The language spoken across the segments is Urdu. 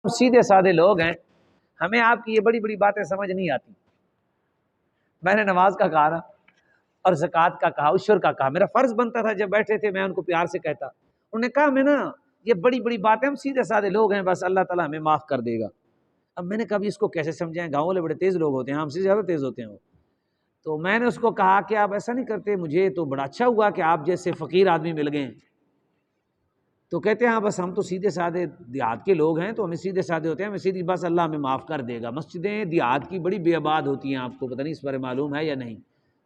سیدھے سادے لوگ ہیں، ہمیں آپ کی یہ بڑی بڑی باتیں سمجھ نہیں آتی۔ میں نے نماز کا کہا نا، اور زکوٰۃ کا کہا، عشر کا کہا، میرا فرض بنتا تھا جب بیٹھے تھے میں ان کو پیار سے کہتا۔ انہوں نے کہا میں نا یہ بڑی بڑی باتیں، ہم سیدھے سادے لوگ ہیں، بس اللہ تعالیٰ ہمیں معاف کر دے گا۔ اب میں نے کہا اس کو کیسے سمجھائیں، گاؤں والے بڑے تیز لوگ ہوتے ہیں، ہم سے زیادہ تیز ہوتے ہیں وہ۔ تو میں نے اس کو کہا کہ آپ ایسا نہیں کرتے، مجھے تو بڑا اچھا ہوا کہ آپ جیسے فقیر آدمی مل گئے ہیں۔ تو کہتے ہیں ہاں بس ہم تو سیدھے سادے دیہات کے لوگ ہیں، تو ہمیں سیدھے سادے ہوتے ہیں، ہمیں سیدھی بس اللہ ہمیں معاف کر دے گا۔ مسجدیں دیہات کی بڑی بے آباد ہوتی ہیں، آپ کو پتہ نہیں اس بارے معلوم ہے یا نہیں۔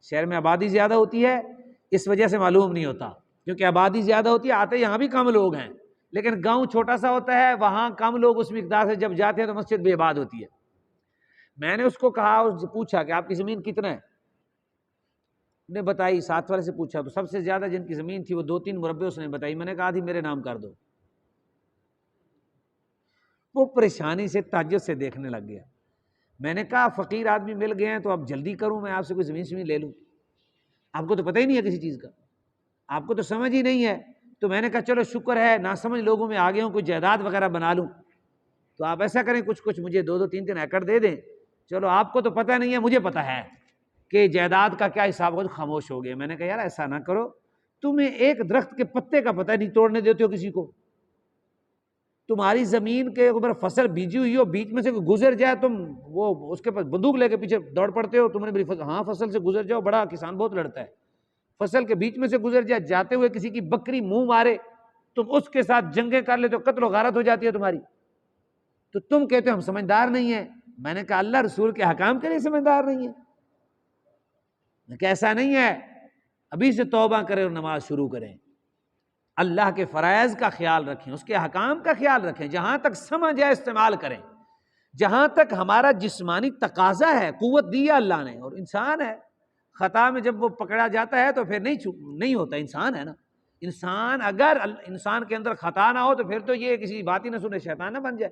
شہر میں آبادی زیادہ ہوتی ہے، اس وجہ سے معلوم نہیں ہوتا، کیونکہ آبادی زیادہ ہوتی ہے، آتے یہاں بھی کم لوگ ہیں، لیکن گاؤں چھوٹا سا ہوتا ہے، وہاں کم لوگ اس مقدار سے جب جاتے ہیں تو مسجد بے آباد ہوتی ہے۔ میں نے اس کو کہا، پوچھا کہ آپ کی زمین کتنا ہے، نے بتائی، ساتھ والے سے پوچھا تو سب سے زیادہ جن کی زمین تھی وہ 2-3 مربع اس نے بتائی۔ میں نے کہا آدھی میرے نام کر دو۔ وہ پریشانی سے تعجب سے دیکھنے لگ گیا۔ میں نے کہا فقیر آدمی مل گئے ہیں تو اب جلدی کروں میں آپ سے کوئی زمین لے لوں؟ آپ کو تو پتہ ہی نہیں ہے کسی چیز کا، آپ کو تو سمجھ ہی نہیں ہے۔ تو میں نے کہا چلو شکر ہے ناسمجھ لوگوں میں آگے ہوں، کوئی جائیداد وغیرہ بنا لوں، تو آپ ایسا کریں کچھ مجھے 2-3 ایکڑ دے دیں۔ چلو آپ کو تو پتہ نہیں ہے، مجھے پتہ ہے کہ جائیداد کا کیا حساب ہوگا۔ خاموش ہو گئے۔ میں نے کہا یار ایسا نہ کرو، تمہیں ایک درخت کے پتے کا پتہ نہیں توڑنے دیتے ہو کسی کو۔ تمہاری زمین کے اوپر فصل بیجی ہوئی ہو، بیچ میں سے کوئی گزر جائے تم وہ اس کے پاس بندوق لے کے پیچھے دوڑ پڑتے ہو، تم نے میری ہاں فصل سے گزر جاؤ، بڑا کسان بہت لڑتا ہے۔ فصل کے بیچ میں سے گزر جائے، جاتے ہوئے کسی کی بکری منہ مارے، تم اس کے ساتھ جنگیں کر لیتے ہو، قتل و غارت ہو جاتی ہے تمہاری، تو تم کہتے ہو ہم سمجھدار نہیں ہیں۔ میں نے کہا اللہ رسول کے حکام کے لیے سمجھدار نہیں ہے؟ میں کہا ایسا نہیں ہے، ابھی سے توبہ کریں اور نماز شروع کریں، اللہ کے فرائض کا خیال رکھیں، اس کے حکام کا خیال رکھیں، جہاں تک سمجھ ہے استعمال کریں، جہاں تک ہمارا جسمانی تقاضا ہے، قوت دی ہے اللہ نے، اور انسان ہے، خطا میں جب وہ پکڑا جاتا ہے تو پھر نہیں ہوتا، انسان ہے نا۔ انسان اگر انسان کے اندر خطا نہ ہو تو پھر تو یہ کسی بات ہی نہ سنے، شیطان نہ بن جائے،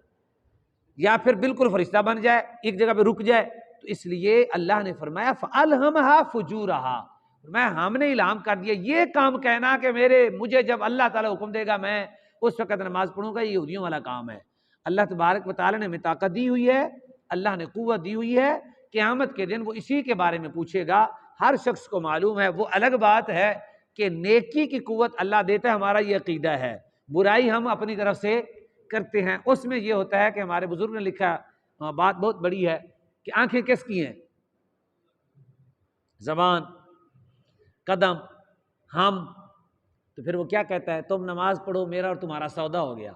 یا پھر بالکل فرشتہ بن جائے، ایک جگہ پہ رک جائے۔ تو اس لیے اللہ نے فرمایا فَأَلْهَمَهَا فُجُورَهَا، میں ہم نے الہام کر دیا یہ کام کہنا کہ مجھے جب اللہ تعالیٰ حکم دے گا میں اس وقت نماز پڑھوں گا، یہ یہودیوں والا کام ہے۔ اللہ تبارک و تعالیٰ نے ہمیں طاقت دی ہوئی ہے، اللہ نے قوت دی ہوئی ہے، قیامت کے دن وہ اسی کے بارے میں پوچھے گا۔ ہر شخص کو معلوم ہے، وہ الگ بات ہے کہ نیکی کی قوت اللہ دیتا ہے، ہمارا یہ عقیدہ ہے، برائی ہم اپنی طرف سے کرتے ہیں۔ اس میں یہ ہوتا ہے کہ ہمارے بزرگ نے لکھا، بات بہت بڑی ہے، کہ آنکھیں کس کی ہیں؟ زبان، قدم، ہم۔ تو پھر وہ کیا کہتا ہے؟ تم نماز پڑھو میرا اور تمہارا سودا ہو گیا،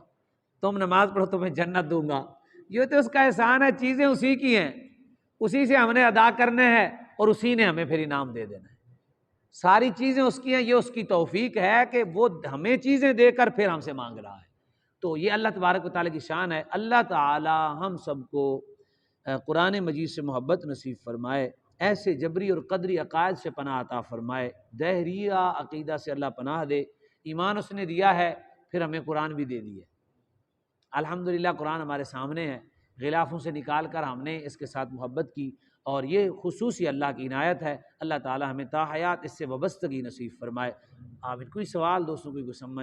تم نماز پڑھو تمہیں جنت دوں گا۔ یہ تو اس کا احسان ہے، چیزیں اسی کی ہیں، اسی سے ہم نے ادا کرنے ہیں اور اسی نے ہمیں پھر انعام دے دینا ہے۔ ساری چیزیں اس کی ہیں، یہ اس کی توفیق ہے کہ وہ ہمیں چیزیں دے کر پھر ہم سے مانگ رہا ہے۔ تو یہ اللہ تبارک و تعالیٰ کی شان ہے۔ اللہ تعالیٰ ہم سب کو قرآن مجید سے محبت نصیب فرمائے، ایسے جبری اور قدری عقائد سے پناہ عطا فرمائے، دہریہ عقیدہ سے اللہ پناہ دے۔ ایمان اس نے دیا ہے، پھر ہمیں قرآن بھی دے دی ہے۔ الحمدللہ قرآن ہمارے سامنے ہے، غلافوں سے نکال کر ہم نے اس کے ساتھ محبت کی، اور یہ خصوصی اللہ کی عنایت ہے۔ اللہ تعالی ہمیں تا حیات اس سے وابستگی نصیب فرمائے۔ آمین۔ کوئی سوال دوستوں، کوئی سمجھ